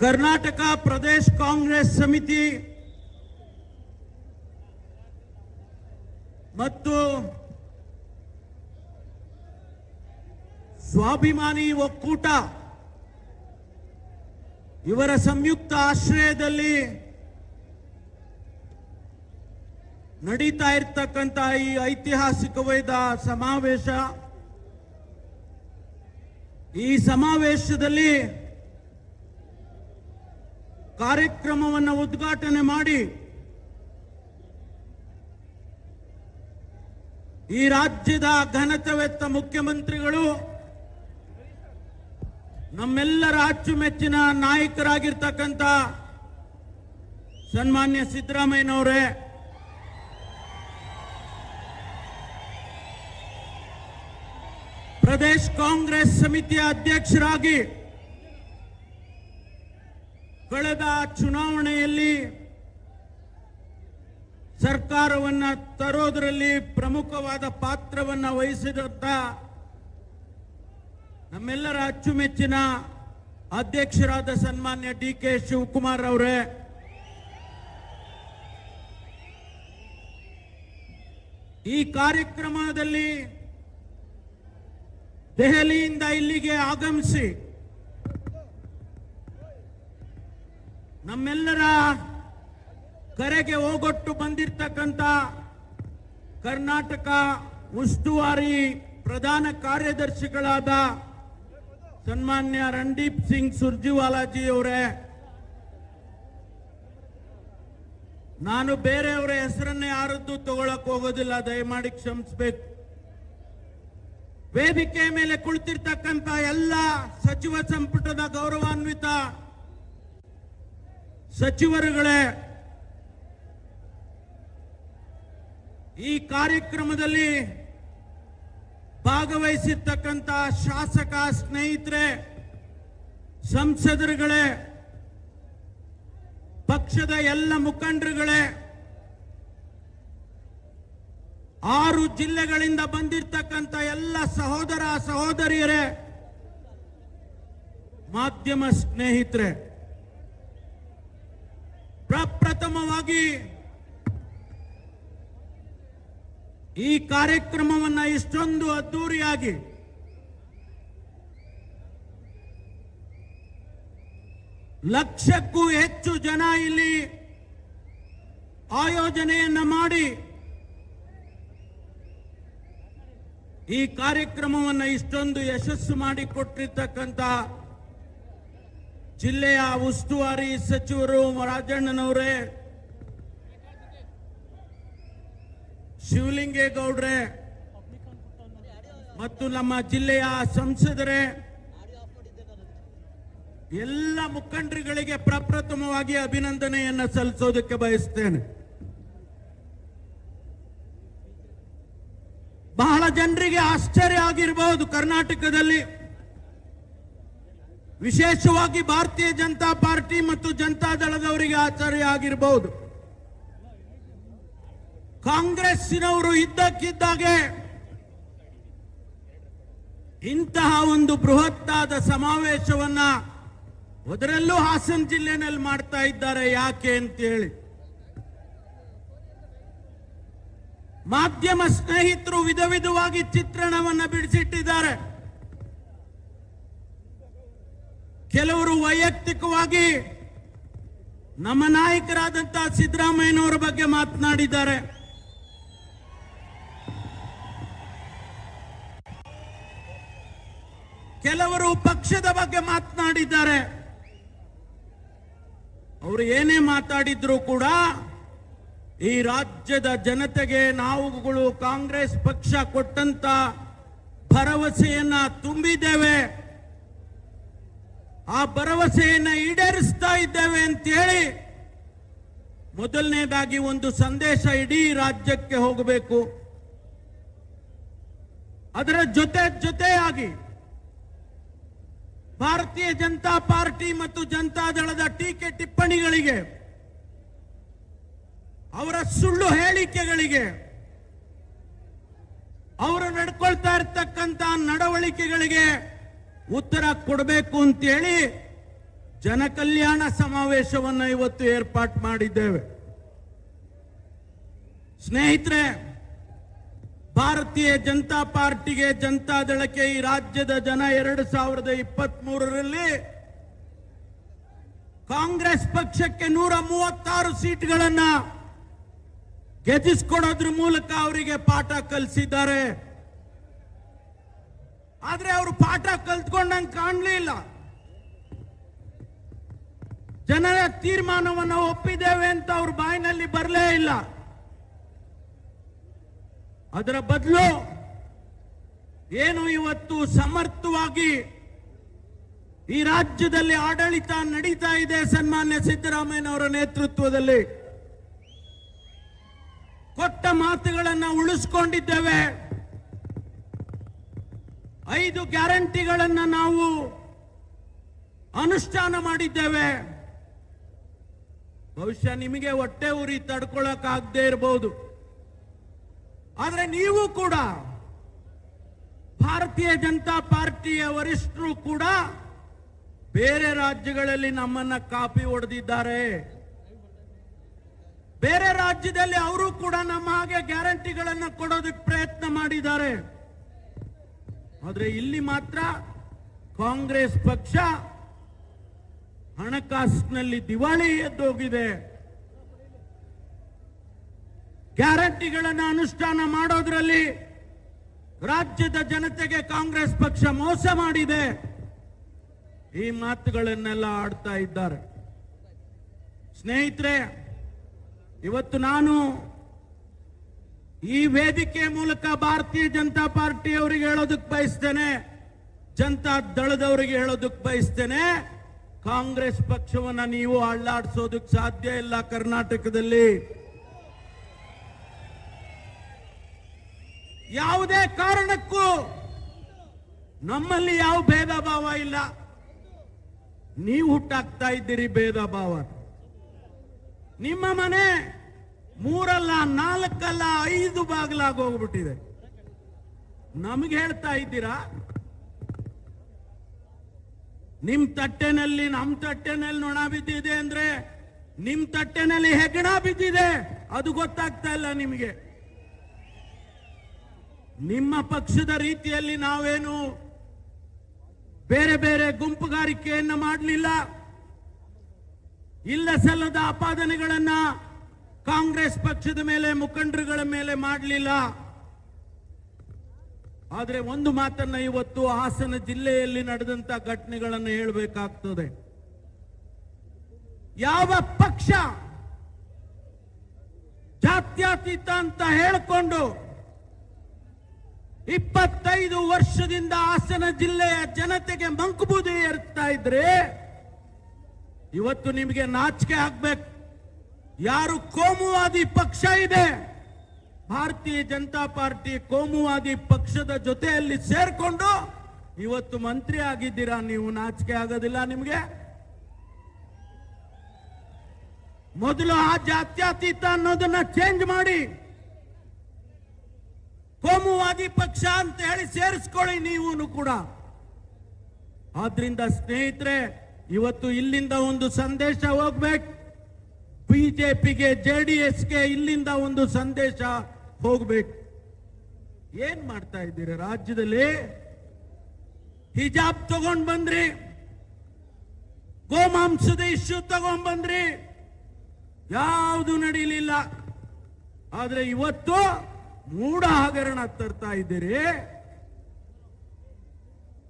ಕರ್ನಾಟಕ ಪ್ರದೇಶ ಕಾಂಗ್ರೆಸ್ ಸಮಿತಿ ಮತ್ತು ಸ್ವಾಭಿಮಾನಿ ಒಕ್ಕೂಟ ಇವರ ಸಂಯುಕ್ತ ಆಶ್ರಯದಲ್ಲಿ ನಡೀತಾ ಇರತಕ್ಕಂತ ಈ ಐತಿಹಾಸಿಕವಾದ ಸಮಾವೇಶ, ಈ ಸಮಾವೇಶದಲ್ಲಿ ಕಾರ್ಯಕ್ರಮವನ್ನು ಉದ್ಘಾಟನೆ ಮಾಡಿ ಈ ರಾಜ್ಯದ ಘನತೆವೆತ್ತ ಮುಖ್ಯಮಂತ್ರಿಗಳು, ನಮ್ಮೆಲ್ಲರ ಅಚ್ಚುಮೆಚ್ಚಿನ ನಾಯಕರಾಗಿರ್ತಕ್ಕಂಥ ಸನ್ಮಾನ್ಯ ಸಿದ್ದರಾಮಯ್ಯನವರೇ, ಪ್ರದೇಶ ಕಾಂಗ್ರೆಸ್ ಸಮಿತಿಯ ಅಧ್ಯಕ್ಷರಾಗಿ ಕಳೆದ ಚುನಾವಣೆಯಲ್ಲಿ ಸರ್ಕಾರವನ್ನ ತರೋದರಲ್ಲಿ ಪ್ರಮುಖವಾದ ಪಾತ್ರವನ್ನು ವಹಿಸಿದಂತ ನಮ್ಮೆಲ್ಲರ ಅಚ್ಚುಮೆಚ್ಚಿನ ಅಧ್ಯಕ್ಷರಾದ ಸನ್ಮಾನ್ಯ ಡಿ.ಕೆ. ಶಿವಕುಮಾರ್ ಅವರೇ, ಈ ಕಾರ್ಯಕ್ರಮದಲ್ಲಿ ದೆಹಲಿಯಿಂದ ಇಲ್ಲಿಗೆ ಆಗಮಿಸಿ ನಮ್ಮೆಲ್ಲರ ಕರೆಗೆ ಓಗೊಟ್ಟು ಬಂದಿರತಕ್ಕಂತ ಕರ್ನಾಟಕ ಉಸ್ತುವಾರಿ ಪ್ರಧಾನ ಕಾರ್ಯದರ್ಶಿಗಳಾದ ಸನ್ಮಾನ್ಯ ರಣದೀಪ್ ಸಿಂಗ್ ಸುರ್ಜೇವಾಲಾಜಿ ಅವರೇ, ನಾನು ಬೇರೆಯವರ ಹೆಸರನ್ನೇ ಯಾರದ್ದು ತಗೊಳಕ್ ಹೋಗೋದಿಲ್ಲ, ದಯಮಾಡಿ ಕ್ಷಮಿಸಬೇಕು. ವೇದಿಕೆ ಮೇಲೆ ಕುಳಿತಿರ್ತಕ್ಕಂಥ ಎಲ್ಲ ಸಚಿವ ಸಂಪುಟದ ಗೌರವಾನ್ವಿತ ಸಚಿವರುಗಳೇ, ಈ ಕಾರ್ಯಕ್ರಮದಲ್ಲಿ ಭಾಗವಹಿಸಿರ್ತಕ್ಕಂಥ ಶಾಸಕ ಸ್ನೇಹಿತರೆ, ಸಂಸದರುಗಳೇ, ಪಕ್ಷದ ಎಲ್ಲ ಮುಖಂಡರುಗಳೇ, 6 ಜಿಲ್ಲೆಗಳಿಂದ ಬಂದಿರತಕ್ಕಂಥ ಎಲ್ಲ ಸಹೋದರ ಸಹೋದರಿಯರೇ, ಮಾಧ್ಯಮ ಸ್ನೇಹಿತರೆ, ಪ್ರಪ್ರಥಮವಾಗಿ ಈ ಕಾರ್ಯಕ್ರಮವನ್ನು ಇಷ್ಟೊಂದು ಅದ್ದೂರಿಯಾಗಿ ಲಕ್ಷಕ್ಕೂ ಹೆಚ್ಚು ಜನ ಇಲ್ಲಿ ಆಯೋಜನೆಯನ್ನ ಮಾಡಿ ಈ ಕಾರ್ಯಕ್ರಮವನ್ನು ಇಷ್ಟೊಂದು ಯಶಸ್ಸು ಮಾಡಿಕೊಟ್ಟಿರ್ತಕ್ಕಂಥ ಜಿಲ್ಲೆಯ ಉಸ್ತುವಾರಿ ಸಚಿವರು ರಾಜಣ್ಣನವರೇ, ಶಿವಲಿಂಗೇಗೌಡ್ರೆ ಮತ್ತು ನಮ್ಮ ಜಿಲ್ಲೆಯ ಸಂಸದರೇ, ಎಲ್ಲ ಮುಖಂಡರುಗಳಿಗೆ ಪ್ರಪ್ರಥಮವಾಗಿ ಅಭಿನಂದನೆಯನ್ನು ಸಲ್ಲಿಸೋದಕ್ಕೆ ಬಯಸ್ತೇನೆ. ಬಹಳ ಜನರಿಗೆ ಆಶ್ಚರ್ಯ ಆಗಿರಬಹುದು, ಕರ್ನಾಟಕದಲ್ಲಿ ವಿಶೇಷವಾಗಿ ಭಾರತೀಯ ಜನತಾ ಪಾರ್ಟಿ ಮತ್ತು ಜನತಾದಳದವರಿಗೆ ಆಶ್ಚರ್ಯ ಆಗಿರಬಹುದು. ಕಾಂಗ್ರೆಸ್ಸಿನವರು ಇದ್ದಕ್ಕಿದ್ದಾಗೆ ಇಂತಹ ಒಂದು ಬೃಹತ್ತಾದ ಸಮಾವೇಶವನ್ನ ಅದರಲ್ಲೂ ಹಾಸನ ಜಿಲ್ಲೆನಲ್ಲಿ ಮಾಡ್ತಾ ಇದ್ದಾರೆ. ಯಾಕೆ ಅಂತ ಹೇಳಿ ಮಾಧ್ಯಮ ಸ್ನೇಹಿತರು ವಿಧ ವಿಧವಾಗಿ ಚಿತ್ರಣವನ್ನ ಬಿಡಿಸಿಟ್ಟಿದ್ದಾರೆ. ಕೆಲವರು ವೈಯಕ್ತಿಕವಾಗಿ ನಮ್ಮ ನಾಯಕರಾದಂತಹ ಸಿದ್ದರಾಮಯ್ಯನವರ ಬಗ್ಗೆ ಮಾತನಾಡಿದ್ದಾರೆ. ಕೆಲವರು ಪಕ್ಷದ ಬಗ್ಗೆ ಮಾತನಾಡಿದ್ದಾರೆ. ಅವರು ಏನೇ ಮಾತಾಡಿದ್ರು ಕೂಡ ಈ ರಾಜ್ಯದ ಜನತೆಗೆ ನಾವುಗಳು ಕಾಂಗ್ರೆಸ್ ಪಕ್ಷ ಕೊಟ್ಟಂತ ಭರವಸೆಯನ್ನ ತುಂಬಿದ್ದೇವೆ, ಆ ಭರವಸೆಯನ್ನ ಈಡೇರಿಸ್ತಾ ಇದ್ದೇವೆ ಅಂತೇಳಿ ಮೊದಲನೇದಾಗಿ ಒಂದು ಸಂದೇಶ ಇಡೀ ರಾಜ್ಯಕ್ಕೆ ಹೋಗಬೇಕು. ಅದರ ಜೊತೆಯಾಗಿ ಭಾರತೀಯ ಜನತಾ ಪಾರ್ಟಿ ಮತ್ತು ಜನತಾದಳದ ಟೀಕೆ ಟಿಪ್ಪಣಿಗಳಿಗೆ, ಅವರ ಸುಳ್ಳು ಹೇಳಿಕೆಗಳಿಗೆ, ಅವರು ನಡ್ಕೊಳ್ತಾ ಇರ್ತಕ್ಕಂಥ ನಡವಳಿಕೆಗಳಿಗೆ ಉತ್ತರ ಕೊಡಬೇಕು ಅಂತೇಳಿ ಜನಕಲ್ಯಾಣ ಸಮಾವೇಶವನ್ನು ಇವತ್ತು ಏರ್ಪಾಟ್ ಮಾಡಿದ್ದೇವೆ. ಸ್ನೇಹಿತರೆ, ಭಾರತೀಯ ಜನತಾ ಪಾರ್ಟಿಗೆ, ಜನತಾದಳಕ್ಕೆ ಈ ರಾಜ್ಯದ ಜನ 2023ರಲ್ಲಿ ಕಾಂಗ್ರೆಸ್ ಪಕ್ಷಕ್ಕೆ 136 ಸೀಟ್ಗಳನ್ನ ಗೆದ್ದಿಸಿಕೊಡೋದ್ರ ಮೂಲಕ ಅವರಿಗೆ ಪಾಠ ಕಲಿಸಿದ್ದಾರೆ. ಆದ್ರೆ ಅವರು ಪಾಠ ಕಲ್ತ್ಕೊಂಡಂಗೆ ಕಾಣಲಿಲ್ಲ. ಜನರ ತೀರ್ಮಾನವನ್ನು ಒಪ್ಪಿದ್ದೇವೆ ಅಂತ ಅವ್ರ ಬಾಯಿನಲ್ಲಿ ಬರಲೇ ಇಲ್ಲ. ಅದರ ಬದಲು ಏನು ಇವತ್ತು ಸಮರ್ಥವಾಗಿ ಈ ರಾಜ್ಯದಲ್ಲಿ ಆಡಳಿತ ನಡೀತಾ ಇದೆ ಸನ್ಮಾನ್ಯ ಸಿದ್ದರಾಮಯ್ಯನವರ ನೇತೃತ್ವದಲ್ಲಿ, ಕೊಟ್ಟ ಮಾತುಗಳನ್ನು ಉಳಿಸಿಕೊಂಡಿದ್ದೇವೆ. 5 ಗ್ಯಾರಂಟಿಗಳನ್ನು ನಾವು ಅನುಷ್ಠಾನ ಮಾಡಿದ್ದೇವೆ. ಬಹುಶಃ ನಿಮಗೆ ಹೊಟ್ಟೆ ಉರಿ ತಡ್ಕೊಳ್ಳೋಕ್ಕಾಗದೇ ಇರಬಹುದು, ಆದರೆ ನೀವು ಕೂಡ, ಭಾರತೀಯ ಜನತಾ ಪಾರ್ಟಿಯ ವರಿಷ್ಠರು ಕೂಡ ಬೇರೆ ರಾಜ್ಯಗಳಲ್ಲಿ ನಮ್ಮನ್ನ ಕಾಪಿ ಹೊಡೆದಿದ್ದಾರೆ. ಬೇರೆ ರಾಜ್ಯದಲ್ಲಿ ಅವರು ಕೂಡ ನಮ್ಮ ಹಾಗೆ ಗ್ಯಾರಂಟಿಗಳನ್ನು ಕೊಡೋದಕ್ಕೆ ಪ್ರಯತ್ನ ಮಾಡಿದ್ದಾರೆ. ಆದರೆ ಇಲ್ಲಿ ಮಾತ್ರ ಕಾಂಗ್ರೆಸ್ ಪಕ್ಷ ಹಣಕಾಸಿನಲ್ಲಿ ದಿವಾಳಿ ಎದ್ದೋಗಿದೆ. ಗ್ಯಾರಂಟಿಗಳನ್ನು ಅನುಷ್ಠಾನ ಮಾಡೋದ್ರಲ್ಲಿ ರಾಜ್ಯದ ಜನತೆಗೆ ಕಾಂಗ್ರೆಸ್ ಪಕ್ಷ ಮೋಸ ಮಾಡಿದೆ. ಈ ಮಾತುಗಳನ್ನೆಲ್ಲ ಆಡ್ತಾ ಇದ್ದಾರೆ. ಸ್ನೇಹಿತರೆ, ಇವತ್ತು ನಾನು ಈ ವೇದಿಕೆ ಮೂಲಕ ಭಾರತೀಯ ಜನತಾ ಪಾರ್ಟಿಯವರಿಗೆ ಹೇಳೋದಕ್ಕೆ ಬಯಸ್ತೇನೆ, ಜನತಾ ದಳದವರಿಗೆ ಹೇಳೋದಕ್ಕೆ ಬಯಸ್ತೇನೆ, ಕಾಂಗ್ರೆಸ್ ಪಕ್ಷವನ್ನ ನೀವು ಅಳ್ಳಾಡಿಸೋದಕ್ಕೆ ಸಾಧ್ಯ ಇಲ್ಲ. ಕರ್ನಾಟಕದಲ್ಲಿ ಯಾವುದೇ ಕಾರಣಕ್ಕೂ ನಮ್ಮಲ್ಲಿ ಯಾವ ಭೇದ ಭಾವ ಇಲ್ಲ. ನೀವು ಹುಟ್ಟಾಕ್ತಾ ಇದ್ದೀರಿ ಭೇದ ಭಾವ. ನಿಮ್ಮ ಮನೆ 3 ಅಲ್ಲ 4 ಅಲ್ಲ 5 ಬಾಗಿಲಾಗಿ ಹೋಗ್ಬಿಟ್ಟಿದೆ. ನಮಗೆ ಹೇಳ್ತಾ ಇದ್ದೀರಾ ನಿಮ್ ತಟ್ಟೆನಲ್ಲಿ ನಮ್ಮ ತಟ್ಟೆನಲ್ಲಿ ನೊಣ ಬಿದ್ದಿದೆ ಅಂದ್ರೆ ನಿಮ್ ತಟ್ಟೆನಲ್ಲಿ ಹೆಗ್ಗಣ ಬಿದ್ದಿದೆ, ಅದು ಗೊತ್ತಾಗ್ತಾ ಇಲ್ಲ ನಿಮಗೆ. ನಿಮ್ಮ ಪಕ್ಷದ ರೀತಿಯಲ್ಲಿ ನಾವೇನು ಬೇರೆ ಬೇರೆ ಗುಂಪುಗಾರಿಕೆಯನ್ನ ಮಾಡಲಿಲ್ಲ. ಇಲ್ಲ ಸಲ್ಲದ ಆಪಾದನೆಗಳನ್ನ ಕಾಂಗ್ರೆಸ್ ಪಕ್ಷದ ಮೇಲೆ, ಮುಖಂಡರುಗಳ ಮೇಲೆ ಮಾಡಲಿಲ್ಲ. ಆದರೆ ಒಂದು ಮಾತನ್ನ ಇವತ್ತು ಹಾಸನ ಜಿಲ್ಲೆಯಲ್ಲಿ ನಡೆದಂತ ಘಟನೆಗಳನ್ನು ಹೇಳಬೇಕಾಗ್ತದೆ. ಯಾವ ಪಕ್ಷ ಜಾತ್ಯತೀತ ಅಂತ ಹೇಳಿಕೊಂಡು 25 ವರ್ಷದಿಂದ ಹಾಸನ ಜಿಲ್ಲೆಯ ಜನತೆಗೆ ಮಂಕುಬೂದಿ ಏರ್ತಾ ಇದ್ರೆ ಇವತ್ತು ನಿಮಗೆ ನಾಚಿಕೆ ಆಗ್ಬೇಕು. ಯಾರು ಕೋಮುವಾದಿ ಪಕ್ಷ ಇದೆ, ಭಾರತೀಯ ಜನತಾ ಪಾರ್ಟಿ ಕೋಮುವಾದಿ ಪಕ್ಷದ ಜೊತೆಯಲ್ಲಿ ಸೇರ್ಕೊಂಡು ಇವತ್ತು ಮಂತ್ರಿ ಆಗಿದ್ದೀರಾ. ನೀವು ನಾಚಿಕೆ ಆಗೋದಿಲ್ಲ ನಿಮಗೆ? ಮೊದಲು ಆ ಜಾತ್ಯತೀತ ಅನ್ನೋದನ್ನ ಚೇಂಜ್ ಮಾಡಿ ಕೋಮುವಾದಿ ಪಕ್ಷ ಅಂತ ಹೇಳಿ ಸೇರಿಸ್ಕೊಳ್ಳಿ ನೀವು ಕೂಡ. ಆದ್ರಿಂದ ಸ್ನೇಹಿತರೆ, ಇವತ್ತು ಇಲ್ಲಿಂದ ಒಂದು ಸಂದೇಶ ಹೋಗ್ಬೇಕು. ಬಿಜೆಪಿಗೆ, ಜೆಡಿಎಸ್ಗೆ ಇಲ್ಲಿಂದ ಒಂದು ಸಂದೇಶ ಹೋಗ್ಬೇಕು. ಏನ್ ಮಾಡ್ತಾ ಇದ್ದೀರಿ ರಾಜ್ಯದಲ್ಲಿ? ಹಿಜಾಬ್ ತಗೊಂಡ್ ಬಂದ್ರಿ, ಗೋಮಾಂಸದ ಇಶ್ಯೂ ತಗೊಂಡ್ ಬಂದ್ರಿ, ಯಾವುದು ನಡೀಲಿಲ್ಲ. ಆದ್ರೆ ಇವತ್ತು ಮೂಢ ಹಗರಣ ತರ್ತಾ ಇದ್ದೀರಿ.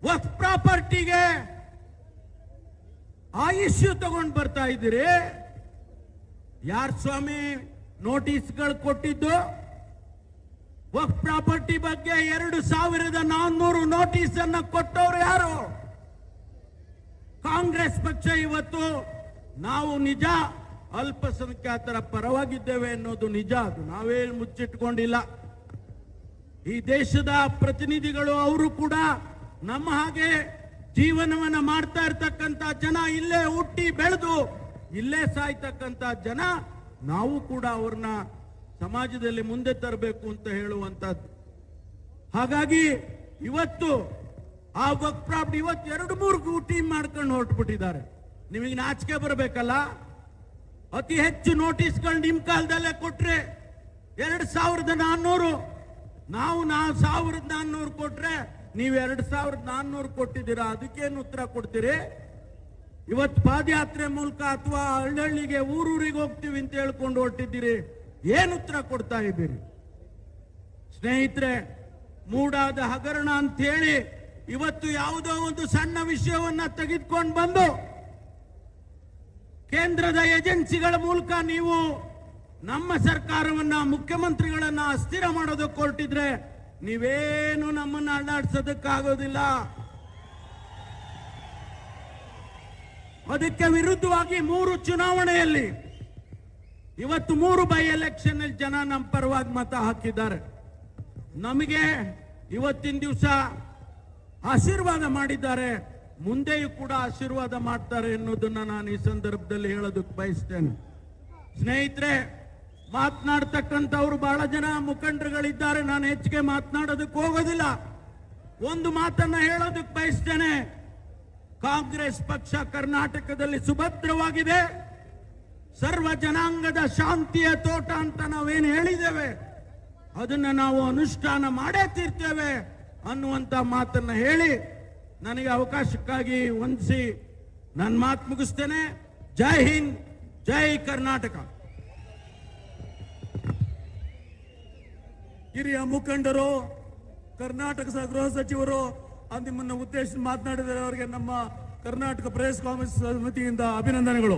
ವಕ್ಫ್ ಪ್ರಾಪರ್ಟಿಗೆ ಆ ಇಶ್ಯೂ ತಗೊಂಡು ಬರ್ತಾ ಇದ್ದೀರಿ. ಯಾರ್ ಸ್ವಾಮಿ ನೋಟಿಸ್ಗಳು ಕೊಟ್ಟಿದ್ದು? ವಕ್ಫ್ ಪ್ರಾಪರ್ಟಿ ಬಗ್ಗೆ 2400 ನೋಟಿಸ್ ಅನ್ನ ಕೊಟ್ಟವರು ಯಾರು? ಕಾಂಗ್ರೆಸ್ ಪಕ್ಷ. ಇವತ್ತು ನಾವು ನಿಜ ಅಲ್ಪಸಂಖ್ಯಾತರ ಪರವಾಗಿದ್ದೇವೆ ಅನ್ನೋದು ನಿಜ, ಅದು ನಾವೇನು ಮುಚ್ಚಿಟ್ಕೊಂಡಿಲ್ಲ. ಈ ದೇಶದ ಪ್ರತಿನಿಧಿಗಳು ಅವರು ಕೂಡ ನಮ್ಮ ಹಾಗೆ ಜೀವನವನ್ನ ಮಾಡ್ತಾ ಇರ್ತಕ್ಕಂಥ ಜನ, ಇಲ್ಲೇ ಹುಟ್ಟಿ ಬೆಳೆದು ಇಲ್ಲೇ ಸಾಯ್ತಕ್ಕಂಥ ಜನ. ನಾವು ಕೂಡ ಅವ್ರನ್ನ ಸಮಾಜದಲ್ಲಿ ಮುಂದೆ ತರಬೇಕು ಅಂತ ಹೇಳುವಂತದ್ದು. ಹಾಗಾಗಿ ಇವತ್ತು ಆ ವಕ್ಫ್ ಪ್ರಾಪರ್ಟಿ ಇವತ್ತು 2-3 ಟೀಮ್ ಮಾಡ್ಕೊಂಡು ಹೊರಟ್ಬಿಟ್ಟಿದ್ದಾರೆ. ನಿಮಗೆ ನಾಚಿಕೆ ಬರಬೇಕಲ್ಲ. ಅತಿ ಹೆಚ್ಚು ನೋಟಿಸ್ಗಳು ನಿಮ್ ಕಾಲದಲ್ಲೇ ಕೊಟ್ರೆ 2400, ನಾವು 1400 ಕೊಟ್ರೆ ನೀವು 2400 ಕೊಟ್ಟಿದ್ದೀರಾ. ಅದಕ್ಕೇನು ಉತ್ತರ ಕೊಡ್ತೀರಿ? ಇವತ್ತು ಪಾದಯಾತ್ರೆ ಮೂಲಕ ಅಥವಾ ಹಳ್ಳಿಗೆ ಊರೂರಿಗೆ ಹೋಗ್ತೀವಿ ಅಂತ ಹೇಳ್ಕೊಂಡು ಹೊರಟಿದ್ದೀರಿ, ಏನು ಉತ್ತರ ಕೊಡ್ತಾ ಇದ್ದೀರಿ? ಸ್ನೇಹಿತರೆ, ಮೂಡಾದ ಹಗರಣ ಅಂತ ಹೇಳಿ ಇವತ್ತು ಯಾವುದೋ ಒಂದು ಸಣ್ಣ ವಿಷಯವನ್ನ ತೆಗೆದುಕೊಂಡು ಬಂದು ಕೇಂದ್ರದ ಏಜೆನ್ಸಿಗಳ ಮೂಲಕ ನೀವು ನಮ್ಮ ಸರ್ಕಾರವನ್ನ, ಮುಖ್ಯಮಂತ್ರಿಗಳನ್ನ ಅಸ್ಥಿರ ಮಾಡೋದಕ್ಕೆ ಹೊರಟಿದ್ರೆ ನೀವೇನು ನಮ್ಮನ್ನ ಅಲ್ಲಾಡಿಸೋದಕ್ಕಾಗೋದಿಲ್ಲ. ಅದಕ್ಕೆ ವಿರುದ್ಧವಾಗಿ 3 ಚುನಾವಣೆಯಲ್ಲಿ ಇವತ್ತು 3 ಬೈ ಎಲೆಕ್ಷನ್ ಅಲ್ಲಿ ಜನ ನಮ್ಮ ಪರವಾಗಿ ಮತ ಹಾಕಿದ್ದಾರೆ. ನಮಗೆ ಇವತ್ತಿನ ದಿವಸ ಆಶೀರ್ವಾದ ಮಾಡಿದ್ದಾರೆ, ಮುಂದೆಯೂ ಕೂಡ ಆಶೀರ್ವಾದ ಮಾಡ್ತಾರೆ ಎನ್ನುವುದನ್ನ ನಾನು ಈ ಸಂದರ್ಭದಲ್ಲಿ ಹೇಳೋದಕ್ಕೆ ಬಯಸ್ತೇನೆ. ಸ್ನೇಹಿತರೆ, ಮಾತನಾಡ್ತಕ್ಕಂಥವ್ರು ಬಹಳ ಜನ ಮುಖಂಡರುಗಳಿದ್ದಾರೆ, ನಾನು ಹೆಚ್ಚಿಗೆ ಮಾತನಾಡೋದಕ್ಕೆ ಹೋಗೋದಿಲ್ಲ. ಒಂದು ಮಾತನ್ನ ಹೇಳೋದಕ್ಕೆ ಬಯಸ್ತೇನೆ. ಕಾಂಗ್ರೆಸ್ ಪಕ್ಷ ಕರ್ನಾಟಕದಲ್ಲಿ ಸುಭದ್ರವಾಗಿದೆ, ಸರ್ವ ಜನಾಂಗದ ಶಾಂತಿಯ ತೋಟ ಅಂತ ನಾವೇನು ಹೇಳಿದ್ದೇವೆ ಅದನ್ನ ನಾವು ಅನುಷ್ಠಾನ ಮಾಡೇ ತೀರ್ತೇವೆ ಅನ್ನುವಂತ ಮಾತನ್ನ ಹೇಳಿ ನನಗೆ ಅವಕಾಶಕ್ಕಾಗಿ ವಂದಿಸಿ ನನ್ನ ಮಾತು ಮುಗಿಸ್ತೇನೆ. ಜೈ ಹಿಂದ್, ಜೈ ಕರ್ನಾಟಕ. ಹಿರಿಯ ಮುಖಂಡರು, ಕರ್ನಾಟಕ ಗೃಹ ಸಚಿವರು ನಿಮ್ಮನ್ನು ಉದ್ದೇಶಿಸಿ ಮಾತನಾಡಿದರೆ ಅವರಿಗೆ ನಮ್ಮ ಕರ್ನಾಟಕ ಪ್ರದೇಶ ಕಾಂಗ್ರೆಸ್ ಸಮಿತಿಯಿಂದ ಅಭಿನಂದನೆಗಳು.